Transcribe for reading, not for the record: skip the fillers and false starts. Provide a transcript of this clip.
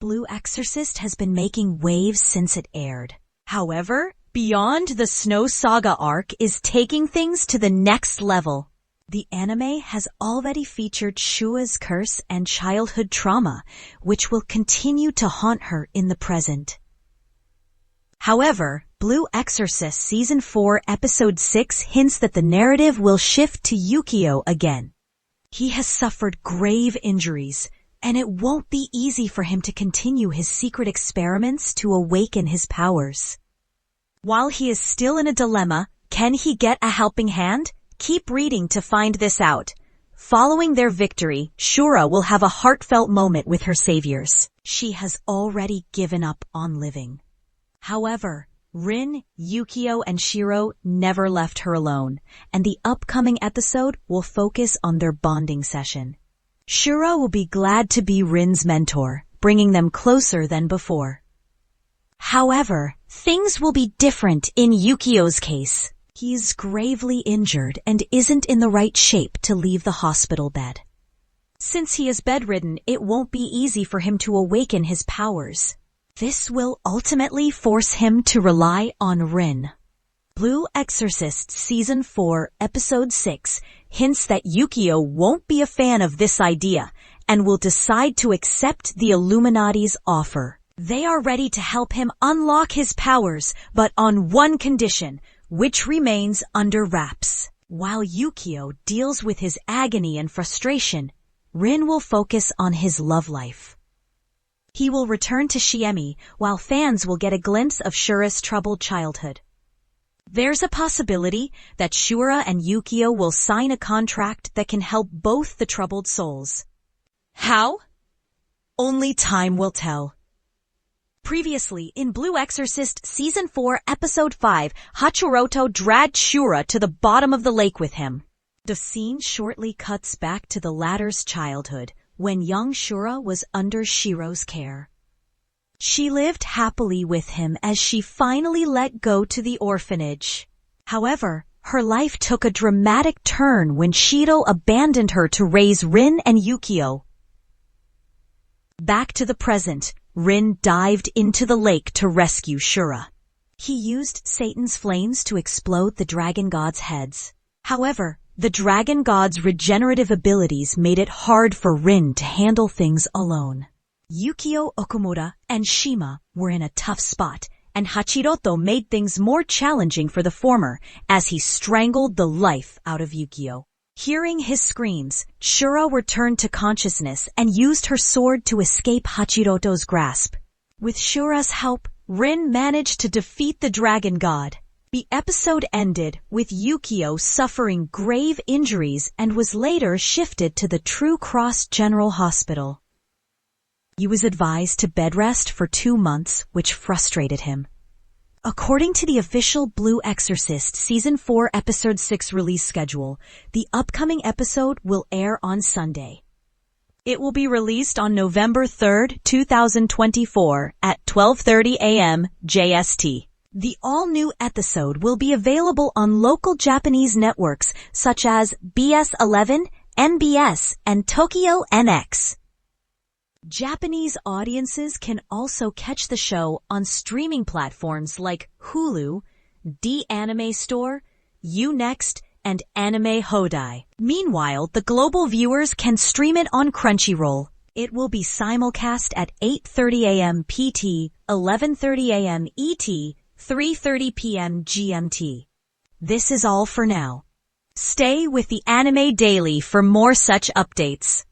Blue Exorcist has been making waves since it aired. However, Beyond the Snow Saga Arc is taking things to the next level. The anime has already featured Shura's curse and childhood trauma, which will continue to haunt her in the present. However, Blue Exorcist Season 4 Episode 6 hints that the narrative will shift to Yukio again. He has suffered grave injuries, and it won't be easy for him to continue his secret experiments to awaken his powers. While he is still in a dilemma, can he get a helping hand? Keep reading to find this out. Following their victory, Shura will have a heartfelt moment with her saviors. She has already given up on living. However, Rin, Yukio, and Shiro never left her alone, and the upcoming episode will focus on their bonding session. Shura will be glad to be Rin's mentor, bringing them closer than before. However, things will be different in Yukio's case. He is gravely injured and isn't in the right shape to leave the hospital bed. Since he is bedridden, it won't be easy for him to awaken his powers. This will ultimately force him to rely on Rin. Blue Exorcist Season 4 Episode 6 hints that Yukio won't be a fan of this idea and will decide to accept the Illuminati's offer. They are ready to help him unlock his powers, but on one condition, which remains under wraps. While Yukio deals with his agony and frustration, Rin will focus on his love life. He will return to Shiemi, while fans will get a glimpse of Shura's troubled childhood. There's a possibility that Shura and Yukio will sign a contract that can help both the troubled souls. How? Only time will tell. Previously, in Blue Exorcist Season 4 Episode 5, Hachiroto dragged Shura to the bottom of the lake with him. The scene shortly cuts back to the latter's childhood, when young Shura was under Shiro's care. She lived happily with him as she finally let go to the orphanage. However, her life took a dramatic turn when Shiro abandoned her to raise Rin and Yukio. Back to the present, Rin dived into the lake to rescue Shura. He used Satan's flames to explode the dragon god's heads. However, the dragon god's regenerative abilities made it hard for Rin to handle things alone. Yukio Okamura and Shima were in a tough spot, and Hachiroto made things more challenging for the former as he strangled the life out of Yukio. Hearing his screams, Shura returned to consciousness and used her sword to escape Hachiroto's grasp. With Shura's help, Rin managed to defeat the dragon god. The episode ended with Yukio suffering grave injuries and was later shifted to the True Cross General Hospital. He was advised to bed rest for 2 months, which frustrated him. According to the official Blue Exorcist Season 4 Episode 6 release schedule, the upcoming episode will air on Sunday. It will be released on November 3rd, 2024 at 12:30 a.m. JST. The all-new episode will be available on local Japanese networks such as BS11, NBS, and Tokyo NX. Japanese audiences can also catch the show on streaming platforms like Hulu, D-Anime Store, Unext, and Anime Hodai. Meanwhile, the global viewers can stream it on Crunchyroll. It will be simulcast at 8:30 a.m. PT, 11:30 a.m. ET, 3:30 p.m. GMT. This is all for now. Stay with the Anime Daily for more such updates.